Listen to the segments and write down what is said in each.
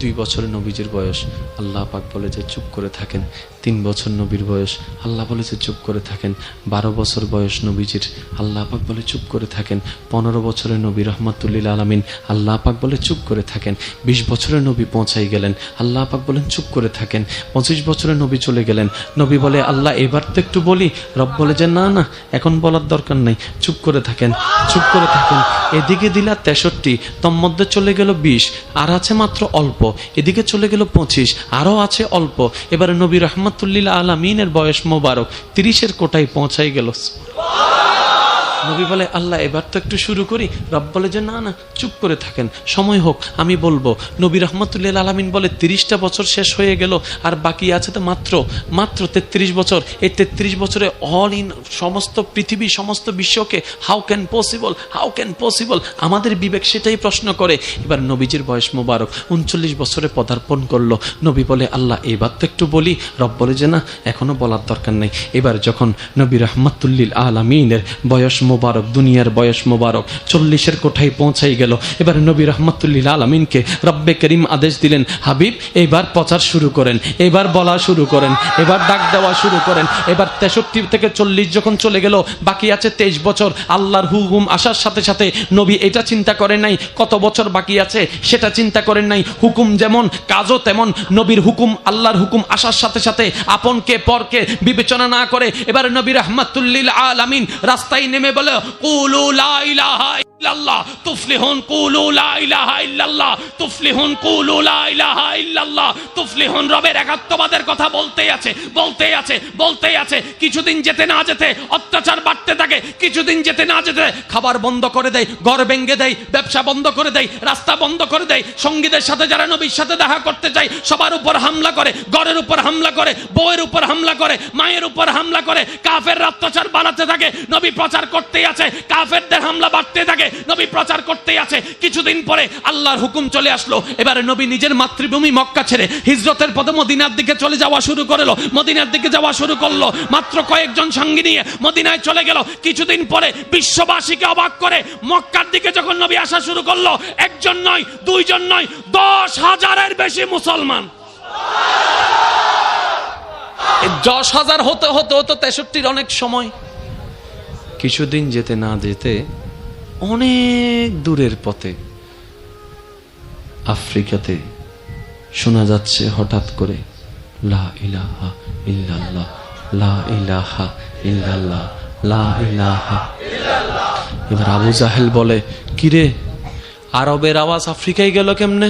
2 বছরে নবীজির বয়স, আল্লাহ পাক বলে যে চুপ করে থাকেন। 3 বছর নবীর বয়স, আল্লাহ বলে যে চুপ করে থাকেন। 12 বছর বয়স নবীজির, আল্লাহ পাক বলে চুপ করে থাকেন। 15 বছরের নবী রহমাতুল্লিল আলামিন, আল্লাহ পাক বলে চুপ করে থাকেন। 20 বছরের নবী পৌঁছাই গেলেন, আল্লাহ পাক বলেন চুপ করে থাকেন। 25 বছরের নবী চলে গেলেন, নবী বলে আল্লাহ এবার তো একটু বলি, রব বলে যে না না এখন বলার দরকার নেই, চুপ করে থাকেন, চুপ করে থাকেন। এদিকে দিলা 63, তোর মধ্যে চলে গেল 20, আর আছে মাত্র অল্প। এদিকে চলে গেল 25, আরও আছে অল্প। এবারে নবী রহমাতুল্লিল আলামিনের বয়স মোবারক 30-এর কোটায় পৌঁছাই গেল। নবী বলে আল্লাহ এবার তো একটু শুরু করি, রব বলে যে না না চুপ করে থাকেন, সময় হোক আমি বলবো। নবী রহমাতুল্লিল আলামিন বলে 30টা বছর শেষ হয়ে গেল, আর বাকি আছে তো মাত্র 33 বছর। এই 33 বছরে অল ইন সমস্ত পৃথিবী সমস্ত বিশ্বকে হাউ ক্যান পসিবল, আমাদের বিবেক সেটাই প্রশ্ন করে। এবার নবীজির বয়স মোবারক 39 বছরে পদার্পণ করলো। নবী বলে আল্লাহ এবার তো একটু বলি, রব বলে যে না এখনো বলার দরকার নেই। এবার যখন নবী রহমাতুল্লিল আলামিনের বয়স মোবারক, দুনিয়ার বয়স মোবারক 40-এর কোঠায় পৌঁছাই গেল। এবার নবী রহমাতুল্লিল আলামিনকে রব্বে করিম আদেশ দিলেন, হাবিব এইবার প্রচার শুরু করেন, এবার বলা শুরু করেন, এবার ডাক দেওয়া শুরু করেন। এবার 63 থেকে 40 যখন চলে গেল, বাকি আছে 23 বছর। আল্লাহর হুকুম আসার সাথে সাথে নবী এটা চিন্তা করেন নাই কত বছর বাকি আছে, সেটা চিন্তা করেন নাই। হুকুম যেমন কাজও তেমন। নবীর হুকুম, আল্লাহর হুকুম আসার সাথে সাথে আপনকে পরকে বিবেচনা না করে এবার নবী রহমাতুল্লিল আলামিন রাস্তায় নেমে বলে কুলু লা ইলাহা ইল্লাল্লাহ তুফলিহুন, কুলু লা ইলাহা ইল্লাল্লাহ তুফলিহুন, কুলু লা ইলাহা ইল্লাল্লাহ তুফলিহুন। রবের একাত্মবাদের কথা বলতে আছে। কিছুদিন যেতে না যেতে অত্যাচার বাড়তে থাকে, কিছুদিন যেতে না যেতে খাবার বন্ধ করে দেয়, ঘর ভেঙে দেয়, ব্যবসা বন্ধ করে দেয়, রাস্তা বন্ধ করে দেয়। সঙ্গীদের সাথে যারা নবীর সাথে দেখা করতে যায় সবার উপর হামলা করে, ঘরের উপর হামলা করে, বউয়ের উপর হামলা করে, মায়ের উপর হামলা করে। কাফের অত্যাচার বাড়াতে থাকে, নবী প্রচার করতেই আছে। কাফেরদের হামলা বাড়তে থাকে, নবী প্রচার করতেই আছে। কিছুদিন পরে আল্লাহর হুকুম চলে আসলো। এবারে নবী নিজের মাতৃভূমি মক্কা ছেড়ে হিজরতের পথে মদিনার দিকে চলে যাওয়া শুরু করলো, মদিনার দিকে যাওয়া শুরু করলো। মাত্র কয়েকজন সঙ্গী নিয়ে মদিনায় চলে গেল। কিছুদিন পরে বিশ্ববাসীকে অবাক করে মক্কার দিকে যখন নবী আসা শুরু করলো, একজন নয়, দুইজন নয়, 10,000-এর বেশি মুসলমান। 10,000 হতে 63-র অনেক সময়। কিছুদিন যেতে না যেতে অনেক দূরের পথে আফ্রিকাতে শোনা যাচ্ছে হঠাৎ করে লা ইলাহা ইল্লাল্লাহ, লা ইলাহা ইল্লাল্লাহ, লা ইলাহা ইল্লাল্লাহ। এবার আবু জাহেল বলে কিরে আরবের আওয়াজ আফ্রিকায় গেল কেমনে?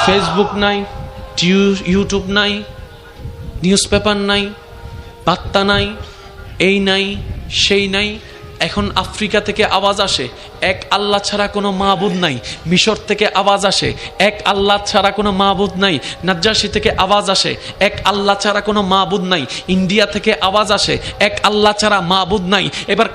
ফেসবুক নাই, ইউটিউব নাই, নিউজ পেপার নাই, বার্তা নাই, এই নাই সেই নাই। এখন আফ্রিকা থেকে আওয়াজ আসে এক আল্লাহ ছাড়া কোনো মাবুদ নাই। মিশর থেকে আওয়াজ আসে এক আল্লাহ ছাড়া কোনো মাবুদ নাই। নাজ্জাশী থেকে আওয়াজ আসে এক আল্লাহ ছাড়া কোনো মাবুদ নাই। ইন্ডিয়া থেকে আওয়াজ আসে এক আল্লাহ ছাড়া মাবুদ নাই। এবার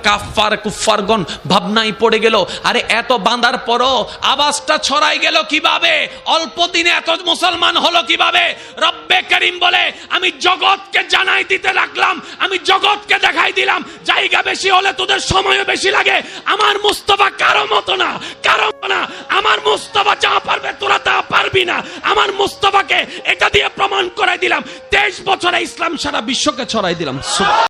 কুফফারগণ ভাবনায় পড়ে গেল, আরে এত বাঁধার পরও আওয়াজটা ছড়াই গেল কিভাবে? অল্প দিনে এত মুসলমান হলো কিভাবে? রব্বে করিম বলে আমি জগৎকে জানাই দিতে লাগলাম, আমি জগৎকে দেখাই দিলাম। জায়গা বেশি হলে তোদের সময়ও বেশি লাগে। আমার মুস্তাফা কারো মতো না। আমার মুস্তাফা যা পারবে তোরা তা পারবি না। আমার মুস্তাফাকে এটা দিয়ে প্রমাণ করাই দিলাম। 23 বছরে ইসলাম সারা বিশ্বকে ছড়াই দিলাম।